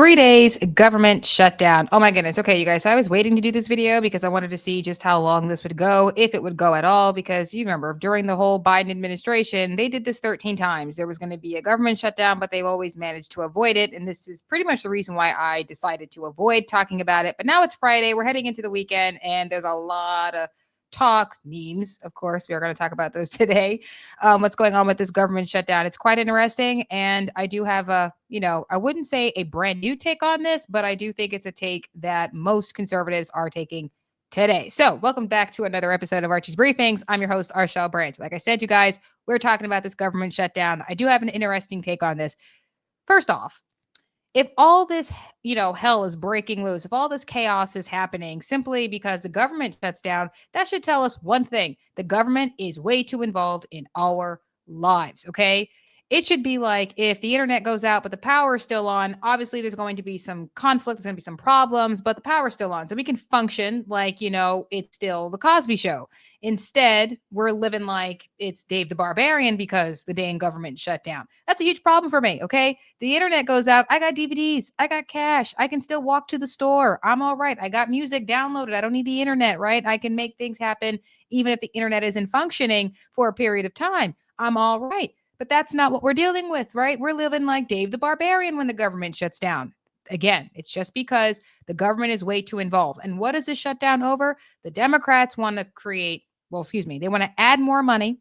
3 days government shutdown. Oh my goodness. Okay, you guys. So I was waiting to do this video because I wanted to see just how long this would go, if it would go at all. Because you remember during the whole Biden administration, they did this 13 times. There was going to be a government shutdown, but they've always managed to avoid it. And this is pretty much the reason why I decided to avoid talking about it. But now it's Friday. We're heading into the weekend, and there's a lot of talk memes. Of course, we are going to talk about those today. What's going on with this government shutdown? It's quite interesting, and I do have I wouldn't say a brand new take on this, but I do think it's a take that most conservatives are taking today. So, welcome back to another episode of Archie's Briefings. I'm your host, Arshel Branch. Like I said, you guys, we're talking about this government shutdown. I do have an interesting take on this. First off, if all this, hell is breaking loose, if all this chaos is happening simply because the government shuts down, that should tell us one thing. The government is way too involved in our lives, okay? It should be like if the internet goes out, but the power is still on, obviously there's going to be some conflict, there's going to be some problems, but the power is still on. So we can function like, it's still the Cosby Show. Instead, we're living like it's Dave the Barbarian because the dang government shut down. That's a huge problem for me, okay? The internet goes out. I got DVDs. I got cash. I can still walk to the store. I'm all right. I got music downloaded. I don't need the internet, right? I can make things happen even if the internet isn't functioning for a period of time. I'm all right. But that's not what we're dealing with, right? We're living like Dave the Barbarian when the government shuts down. Again, it's just because the government is way too involved. And what is this shutdown over? The Democrats want to they want to add more money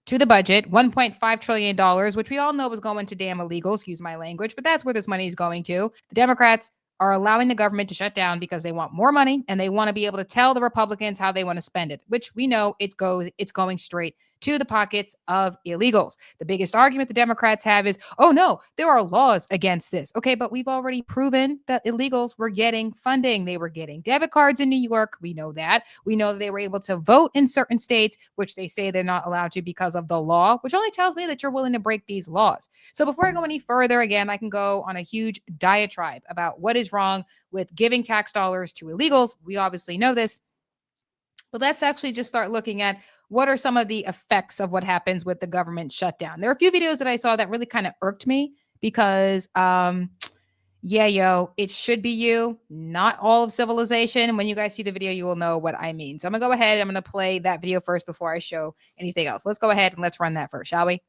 to the budget, $1.5 trillion, which we all know was going to damn illegal, excuse my language, but that's where this money is going to. The Democrats are allowing the government to shut down because they want more money and they want to be able to tell the Republicans how they want to spend it, which we know it's going straight to the pockets of illegals. The biggest argument the Democrats have is, oh no, there are laws against this. Okay, but we've already proven that illegals were getting funding. They were getting debit cards in New York. We know that. We know that they were able to vote in certain states, which they say they're not allowed to because of the law, which only tells me that you're willing to break these laws. So before I go any further, again, I can go on a huge diatribe about what is wrong with giving tax dollars to illegals. We obviously know this. But let's actually just start looking at what are some of the effects of what happens with the government shutdown. There are a few videos that I saw that really kind of irked me because, it should be you, not all of civilization. And when you guys see the video, you will know what I mean. So I'm going to go ahead. I'm going to play that video first before I show anything else. Let's go ahead and let's run that first, shall we?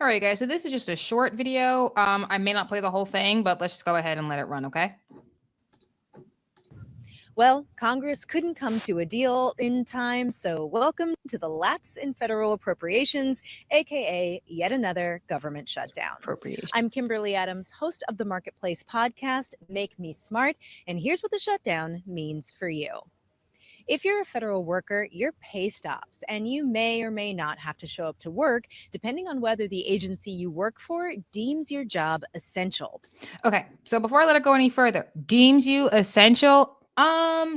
All right, guys. So this is just a short video. I may not play the whole thing, but let's just go ahead and let it run, okay? Well, Congress couldn't come to a deal in time, so welcome to the lapse in federal appropriations, aka yet another government shutdown. I'm Kimberly Adams, host of the Marketplace podcast, Make Me Smart, and here's what the shutdown means for you. If you're a federal worker, your pay stops, and you may or may not have to show up to work, depending on whether the agency you work for deems your job essential. Okay, so before I let it go any further, deems you essential?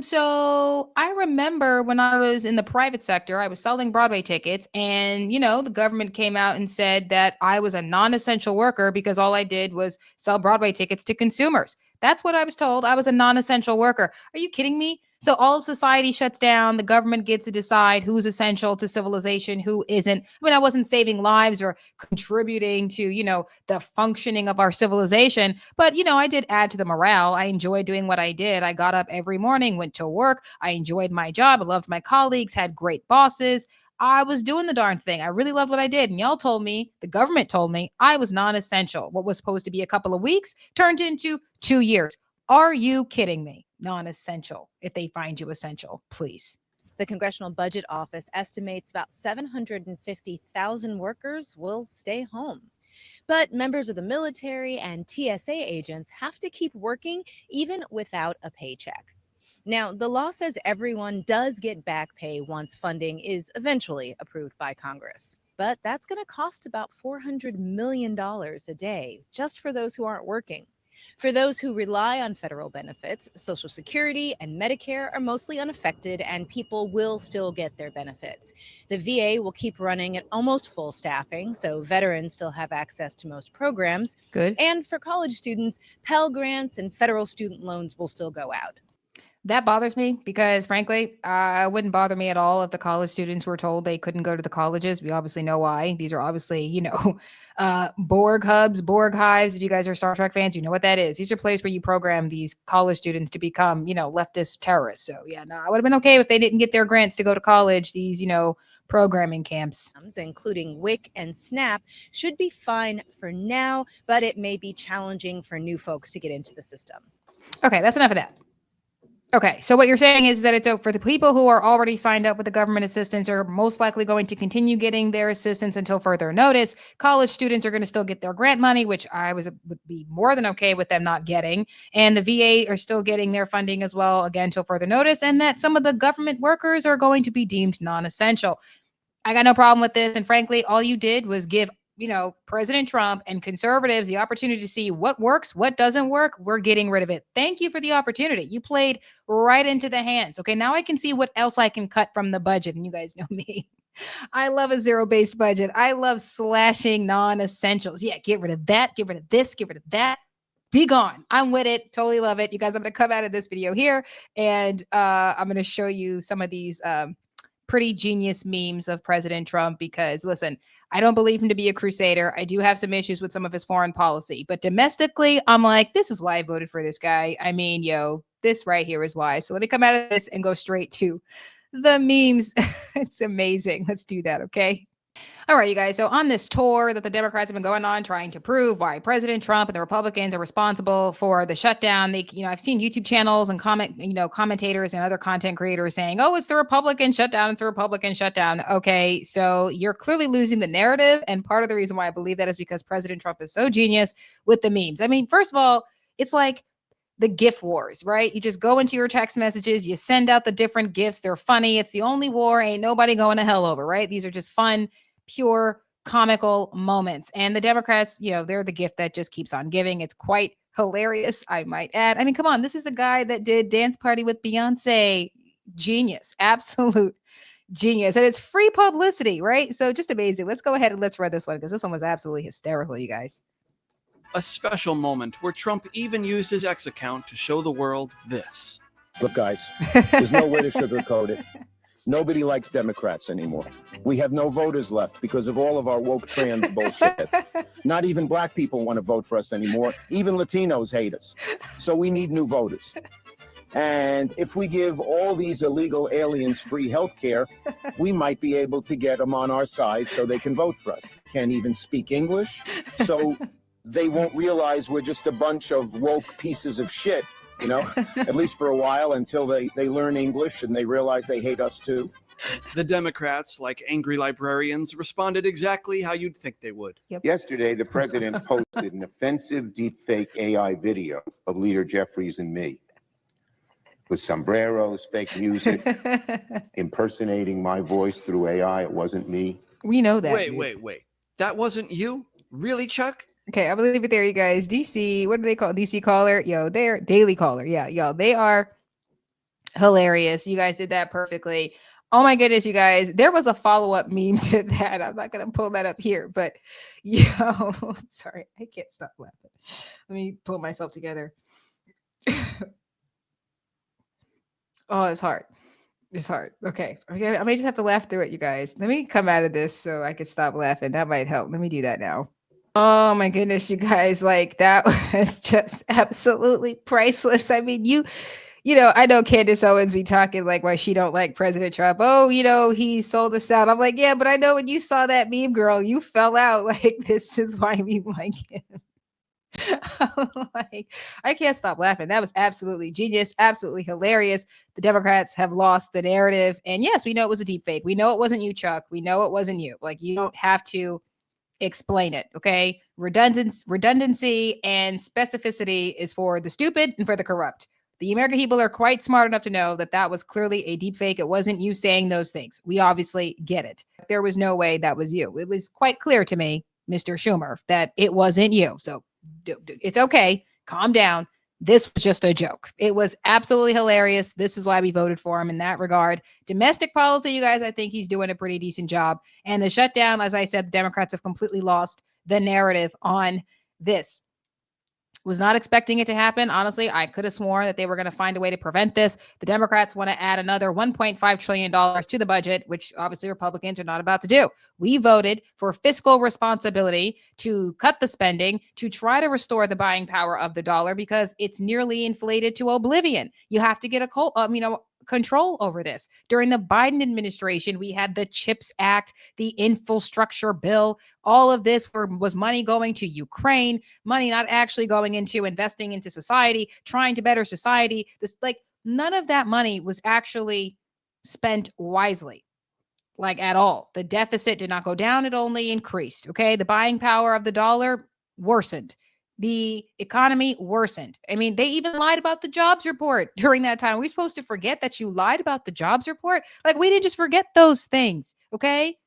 So I remember when I was in the private sector, I was selling Broadway tickets, and the government came out and said that I was a non-essential worker because all I did was sell Broadway tickets to consumers. That's what I was told. I was a non-essential worker. Are you kidding me? So all of society shuts down. The government gets to decide who's essential to civilization, who isn't. I mean, I wasn't saving lives or contributing to, the functioning of our civilization. But, I did add to the morale. I enjoyed doing what I did. I got up every morning, went to work. I enjoyed my job. I loved my colleagues, had great bosses. I was doing the darn thing. I really loved what I did. And y'all told me, the government told me, I was non-essential. What was supposed to be a couple of weeks turned into 2 years. Are you kidding me? Non-essential. If they find you essential, please. The Congressional Budget Office estimates about 750,000 workers will stay home. But members of the military and TSA agents have to keep working even without a paycheck. Now, the law says everyone does get back pay once funding is eventually approved by Congress. But that's going to cost about $400 million a day just for those who aren't working. For those who rely on federal benefits, Social Security and Medicare are mostly unaffected and people will still get their benefits. The VA will keep running at almost full staffing, so veterans still have access to most programs. Good. And for college students, Pell Grants and federal student loans will still go out. That bothers me because, frankly, it wouldn't bother me at all if the college students were told they couldn't go to the colleges. We obviously know why. These are obviously, Borg hubs, Borg hives. If you guys are Star Trek fans, you know what that is. These are places where you program these college students to become, leftist terrorists. So, yeah, no, I would have been okay if they didn't get their grants to go to college. These, programming camps. Including WIC and SNAP, should be fine for now, but it may be challenging for new folks to get into the system. Okay, that's enough of that. Okay, so what you're saying is that it's for the people who are already signed up with the government assistance are most likely going to continue getting their assistance until further notice. College students are going to still get their grant money, which would be more than okay with them not getting. And the VA are still getting their funding as well, again, until further notice. And that some of the government workers are going to be deemed non-essential. I got no problem with this. And frankly, all you did was give President Trump and conservatives the opportunity to see what works, what doesn't work. We're getting rid of it. Thank you for the opportunity. You played right into the hands. Okay, now I can see what else I can cut from the budget. And you guys know me. I love a zero-based budget. I love slashing non-essentials. Yeah, get rid of that. Get rid of this. Get rid of that. Be gone. I'm with it. Totally love it. You guys, I'm going to come out of this video here and I'm going to show you some of these pretty genius memes of President Trump because, listen, I don't believe him to be a crusader. I do have some issues with some of his foreign policy, but domestically, I'm like, this is why I voted for this guy. I mean, this right here is why. So let me come out of this and go straight to the memes. It's amazing. Let's do that, okay? All right, you guys. So on this tour that the Democrats have been going on, trying to prove why President Trump and the Republicans are responsible for the shutdown, I've seen YouTube channels and commentators and other content creators saying, "Oh, it's the Republican shutdown. It's the Republican shutdown." Okay, so you're clearly losing the narrative, and part of the reason why I believe that is because President Trump is so genius with the memes. I mean, first of all, it's like the GIF wars, right? You just go into your text messages, you send out the different GIFs. They're funny. It's the only war ain't nobody going to hell over, right? These are just fun, pure comical moments. And the Democrats, they're the gift that just keeps on giving. It's quite hilarious, I might add. I mean, come on, this is the guy that did Dance Party with Beyonce. Genius, absolute genius. And it's free publicity, right? So just amazing. Let's go ahead and let's read this one because this one was absolutely hysterical, you guys. A special moment where Trump even used his X account to show the world this. Look, guys, there's no way to sugarcoat it. Nobody likes Democrats anymore. We have no voters left because of all of our woke trans bullshit. Not even black people want to vote for us anymore. Even Latinos hate us. So we need new voters. And if we give all these illegal aliens free health care, we might be able to get them on our side so they can vote for us. Can't even speak English, so they won't realize we're just a bunch of woke pieces of shit. At least for a while until they learn English and they realize they hate us too. The Democrats, like angry librarians, responded exactly how you'd think they would. Yep. Yesterday, the president posted an offensive deepfake AI video of Leader Jeffries and me with sombreros, fake music, impersonating my voice through AI. It wasn't me. We know that. Wait. That wasn't you? Really, Chuck? Okay, I'm gonna leave it there, you guys. DC, what do they call DC Caller? They're Daily Caller. Yeah, y'all, they are hilarious. You guys did that perfectly. Oh my goodness, you guys. There was a follow-up meme to that. I'm not gonna pull that up here, but sorry, I can't stop laughing. Let me pull myself together. Oh, it's hard. It's hard. Okay. I may just have to laugh through it, you guys. Let me come out of this so I can stop laughing. That might help. Let me do that now. Oh my goodness, you guys, like that was just absolutely priceless. I mean, I know Candace Owens be talking like why she don't like President Trump. Oh, he sold us out. I'm like, yeah, but I know when you saw that meme, girl, you fell out. Like, this is why we like him. Like, I can't stop laughing. That was absolutely genius, absolutely hilarious. The Democrats have lost the narrative. And yes, we know it was a deep fake. We know it wasn't you, Chuck. We know it wasn't you. Like, you don't have to explain it, okay? Redundancy and specificity is for the stupid and for the corrupt. The American people are quite smart enough to know that that was clearly a deep fake. It wasn't you saying those things. We obviously get it. There was no way that was you. It was quite clear to me, Mr. Schumer, that it wasn't you. So it's okay. Calm down. This was just a joke. It was absolutely hilarious. This is why we voted for him in that regard. Domestic policy, you guys, I think he's doing a pretty decent job. And the shutdown, as I said, the Democrats have completely lost the narrative on this. Was not expecting it to happen. Honestly, I could have sworn that they were going to find a way to prevent this. The Democrats want to add another $1.5 trillion to the budget, which obviously Republicans are not about to do. We voted for fiscal responsibility to cut the spending, to try to restore the buying power of the dollar because it's nearly inflated to oblivion. You have to get control over this. During the Biden administration, we had the CHIPS Act, the infrastructure bill. All of this was money going to Ukraine, money not actually going into investing into society, trying to better society. None of that money was actually spent wisely, at all. The deficit did not go down, it only increased. Okay. The buying power of the dollar worsened. The economy worsened. I mean, they even lied about the jobs report during that time. Are we supposed to forget that you lied about the jobs report? We didn't just forget those things. Okay.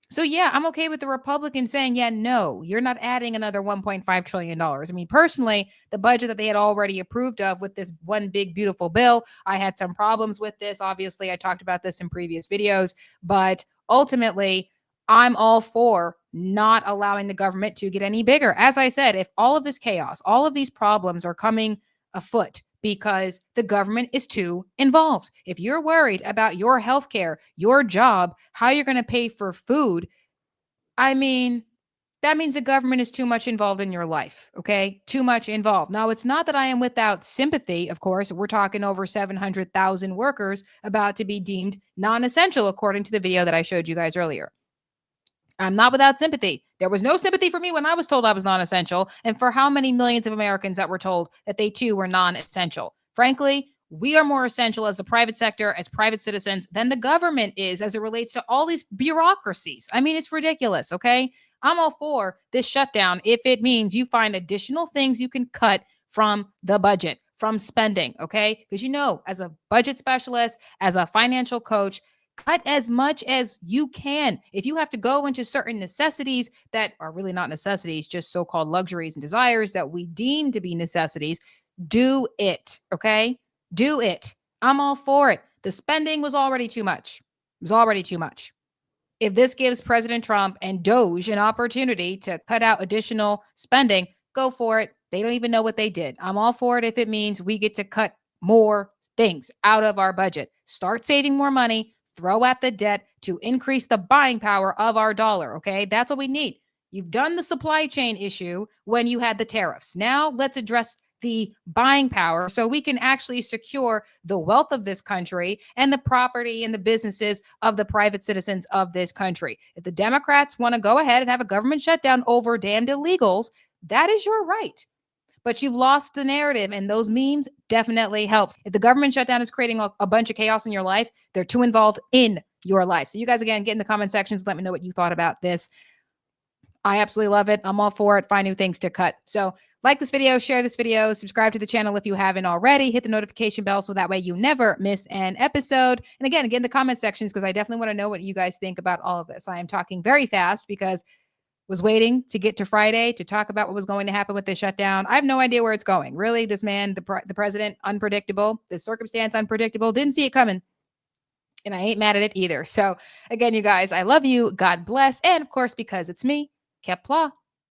So yeah, I'm okay with the Republicans saying, yeah, no, you're not adding another $1.5 trillion. I mean, personally, the budget that they had already approved of with this one big, beautiful bill, I had some problems with this. Obviously, I talked about this in previous videos, but ultimately, I'm all for not allowing the government to get any bigger. As I said, if all of this chaos, all of these problems are coming afoot because the government is too involved. If you're worried about your health care, your job, how you're going to pay for food, I mean, that means the government is too much involved in your life. Okay. Too much involved. Now, it's not that I am without sympathy. Of course, we're talking over 700,000 workers about to be deemed non-essential, according to the video that I showed you guys earlier. I'm not without sympathy. There was no sympathy for me when I was told I was non-essential, and for how many millions of Americans that were told that they too were non-essential. Frankly, we are more essential as the private sector, as private citizens, than the government is as it relates to all these bureaucracies. I mean, it's ridiculous, okay? I'm all for this shutdown if it means you find additional things you can cut from the budget, from spending, okay? Because as a budget specialist, as a financial coach, cut as much as you can. If you have to go into certain necessities that are really not necessities, just so-called luxuries and desires that we deem to be necessities, do it, okay? Do it. I'm all for it. The spending was already too much. It was already too much. If this gives President Trump and Doge an opportunity to cut out additional spending, go for it. They don't even know what they did. I'm all for it if it means we get to cut more things out of our budget. Start saving more money, throw at the debt to increase the buying power of our dollar, okay? That's what we need. You've done the supply chain issue when you had the tariffs. Now let's address the buying power so we can actually secure the wealth of this country and the property and the businesses of the private citizens of this country. If the Democrats want to go ahead and have a government shutdown over damned illegals, that is your right. But you've lost the narrative, and those memes definitely helps. If the government shutdown is creating a bunch of chaos in your life, they're too involved in your life. So you guys, again, get in the comment sections. Let me know what you thought about this. I absolutely love it. I'm all for it. Find new things to cut. So like this video, share this video, subscribe to the channel if you haven't already, hit the notification bell so that way you never miss an episode. And again, get in the comment sections because I definitely want to know what you guys think about all of this. I am talking very fast because was waiting to get to Friday to talk about what was going to happen with the shutdown. I have no idea where it's going. Really, this man, the president, unpredictable. The circumstance, unpredictable. Didn't see it coming. And I ain't mad at it either. So again, you guys, I love you. God bless. And of course, because it's me, Kepla.